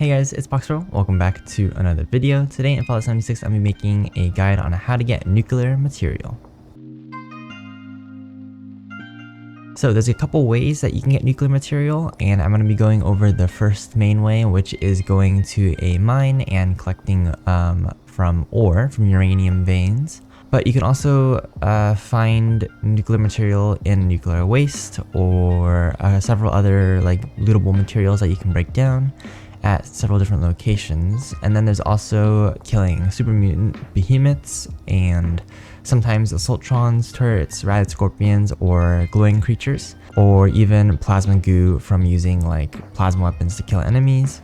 Hey guys, it's Boxroll. Welcome back to another video. Today in Fallout 76, I'll be making a guide on how to get nuclear material. So there's a couple ways that you can get nuclear material, and I'm going to be going over the first main way, which is going to a mine and collecting from uranium veins. But you can also find nuclear material in nuclear waste or several other like lootable materials that you can break down at several different locations. And then there's also killing super mutant behemoths and sometimes assaultrons, turrets, rad scorpions, or glowing creatures, or even plasma goo from using like plasma weapons to kill enemies.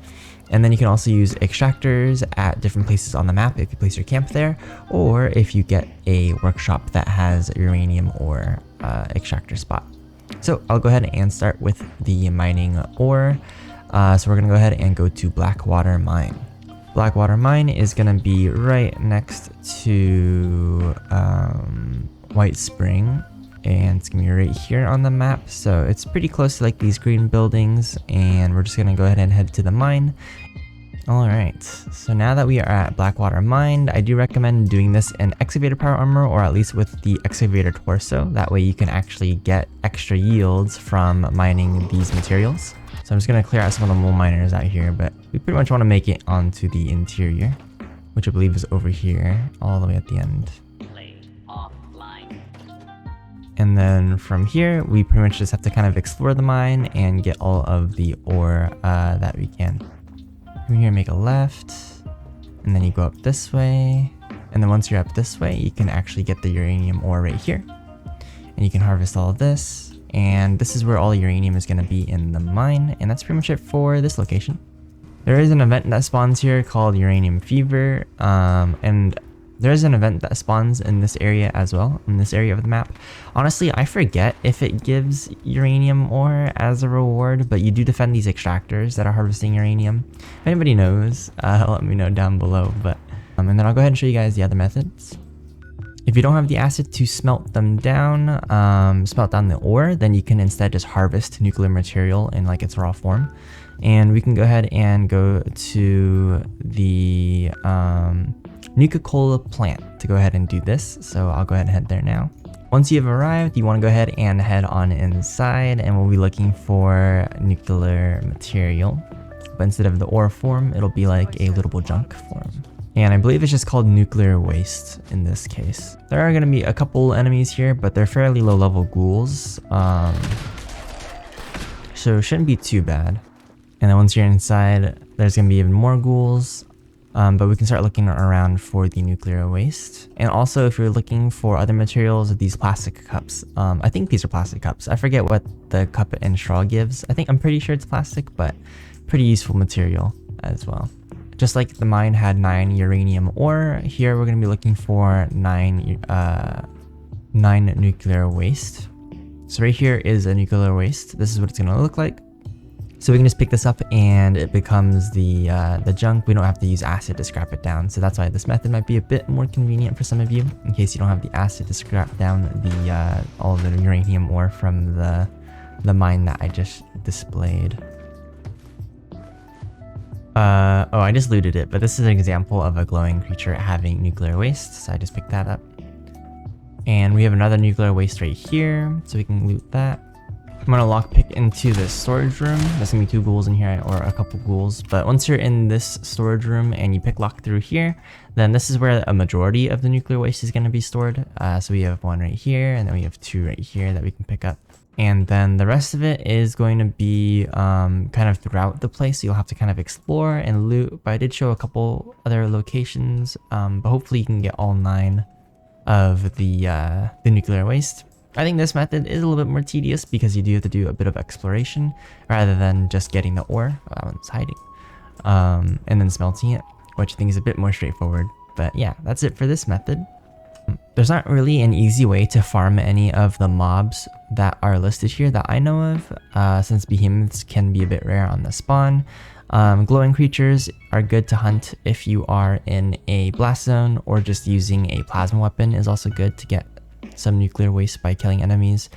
And then you can also use extractors at different places on the map if you place your camp there, or if you get a workshop that has uranium ore extractor spot. So I'll go ahead and start with the mining ore. So we're gonna go ahead and go to Blackwater Mine. Blackwater Mine is gonna be right next to White Spring, and it's gonna be right here on the map. So it's pretty close to like these green buildings, and we're just gonna go ahead and head to the mine. Alright, so now that we are at Blackwater Mine, I do recommend doing this in excavator power armor, or at least with the excavator torso. That way you can actually get extra yields from mining these materials. So I'm just going to clear out some of the mole miners out here, but we pretty much want to make it onto the interior, which I believe is over here, all the way at the end. And then from here, we pretty much just have to kind of explore the mine and get all of the ore that we can. From here, make a left, and then you go up this way. And then once you're up this way, you can actually get the uranium ore right here. And you can harvest all of this. And this is where all the uranium is going to be in the mine, and that's pretty much it for this location. There is an event that spawns here called Uranium Fever, and there is an event that spawns in this area as well, in this area of the map. Honestly, I forget if it gives uranium ore as a reward, but you do defend these extractors that are harvesting uranium. If anybody knows, let me know down below. But and then I'll go ahead and show you guys the other methods. If you don't have the acid to smelt them down, smelt down the ore, then you can instead just harvest nuclear material in like its raw form. And we can go ahead and go to the Nuka-Cola plant to go ahead and do this. So I'll go ahead and head there now. Once you've arrived, you want to go ahead and head on inside, and we'll be looking for nuclear material. But instead of the ore form, it'll be like a lootable junk form. And I believe it's just called nuclear waste in this case. There are going to be a couple enemies here, but they're fairly low level ghouls. So it shouldn't be too bad. And then once you're inside, there's going to be even more ghouls. But we can start looking around for the nuclear waste. And also if you're looking for other materials, these plastic cups. I think these are plastic cups. I forget what the cup and straw gives. I'm pretty sure it's plastic, but pretty useful material as well. Just like the mine had 9 uranium ore, here we're going to be looking for 9 nuclear waste. So right here is a nuclear waste. This is what it's going to look like. So we can just pick this up and it becomes the junk. We don't have to use acid to scrap it down. So that's why this method might be a bit more convenient for some of you, in case you don't have the acid to scrap down the all the uranium ore from the mine that I just displayed. Oh, I just looted it, but this is an example of a glowing creature having nuclear waste, so I just picked that up. And we have another nuclear waste right here, so we can loot that. I'm gonna lockpick into the storage room. There's gonna be 2 ghouls in here, or a couple ghouls, but once you're in this storage room and you pick lock through here, then this is where a majority of the nuclear waste is gonna be stored. So we have 1 right here, and then we have 2 right here that we can pick up. And then the rest of it is going to be kind of throughout the place, so you'll have to kind of explore and loot. But I did show a couple other locations, but hopefully you can get all 9 of the nuclear waste. I think this method is a little bit more tedious because you do have to do a bit of exploration rather than just getting the ore. Oh, that one's hiding. And then smelting it, which I think is a bit more straightforward. But yeah, that's it for this method. There's not really an easy way to farm any of the mobs that are listed here that I know of, since behemoths can be a bit rare on the spawn. Glowing creatures are good to hunt if you are in a blast zone, or just using a plasma weapon is also good to get some nuclear waste by killing enemies.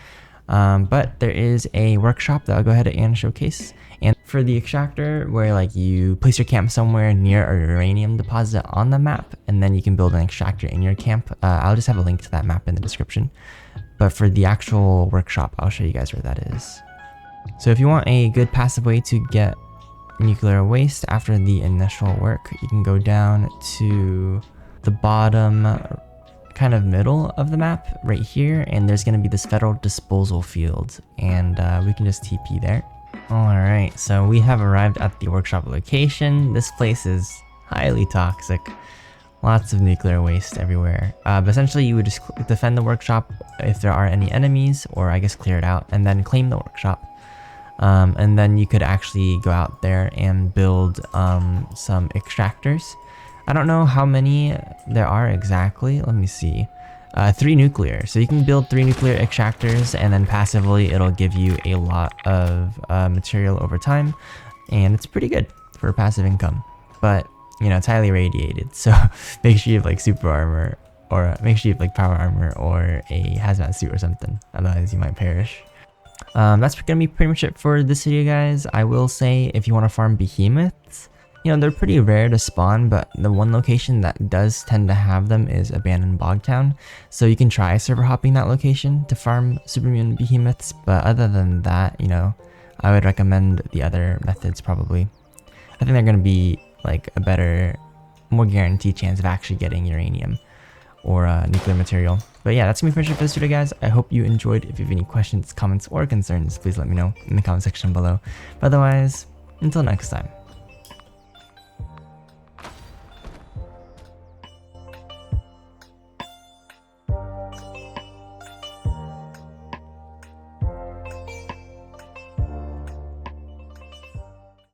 But there is a workshop that I'll go ahead and showcase, And for the extractor, where like you place your camp somewhere near a uranium deposit on the map, and then you can build an extractor in your camp, I'll just have a link to that map in the description. But for the actual workshop, I'll show you guys where that is. So if you want a good passive way to get nuclear waste after the initial work, you can go down to the bottom kind of middle of the map right here, and there's going to be this federal disposal field, and we can just TP there. Alright, so we have arrived at the workshop location. This place is highly toxic. Lots of nuclear waste everywhere. But essentially you would just defend the workshop if there are any enemies, or I guess clear it out, and then claim the workshop. And then you could actually go out there and build some extractors. I don't know how many there are exactly. Let me see. 3 nuclear. So you can build 3 nuclear extractors, and then passively it'll give you a lot of material over time, and it's pretty good for passive income. But you know, it's highly radiated, so make sure you have like super armor, or make sure you have like power armor or a hazmat suit or something, otherwise you might perish. That's gonna be pretty much it for this video, guys. I will say, if you want to farm behemoths, you know, they're pretty rare to spawn, but the one location that does tend to have them is Abandoned Bogtown. So you can try server hopping that location to farm super mutant behemoths, but other than that, you know, I would recommend the other methods probably. I think they're gonna be like a better, more guaranteed chance of actually getting uranium or nuclear material. But yeah, that's gonna be pretty much it for this video, guys. I hope you enjoyed. If you have any questions, comments, or concerns, please let me know in the comment section below. But otherwise, until next time.